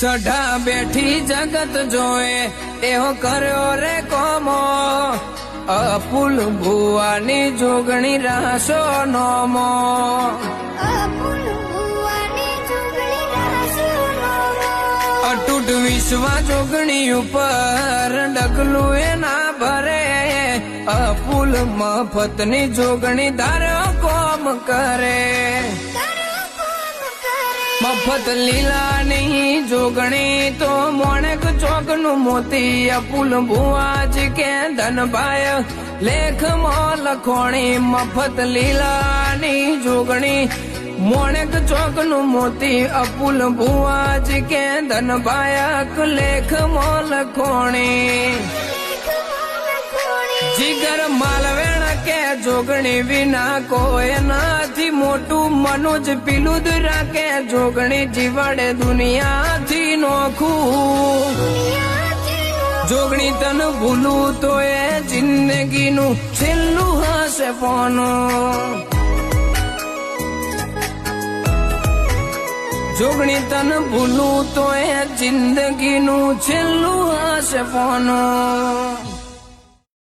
સઢા બેઠી જગત જોએ એવો કર્યો રે કોમો અપુલ ભુવાની જોગણી રાસો નોમો અટૂટ વિશ્વા જોગણી ઉપર ડગલું એ ના ભરે અપુલ મફતની જોગણી ધારો કોમ કરે મફત લીલાની જોગણી તો મોણેક ચોકનું મોતી અપુલ ભુવાજ કે ધનભાઈ લેખમાં લખોણી મફત લીલાની જોગણી મોણેક ચોકનું મોતી અપુલ ભુવાજ કે ધનભાઈ લેખમાં લખોણી જીગર માલવેણ કે જોગણી વિના કોઈ નથી મોટું મનોજ પીલુદ રાખે જોગણી જીવાડે દુનિયાથી નોખું જોગણી તન ભૂલું તો એ જિંદગીનું છેલ્લું હશે પોનું જોગણી તન ભૂલું તો એ જિંદગીનું છેલ્લું હશે પોનું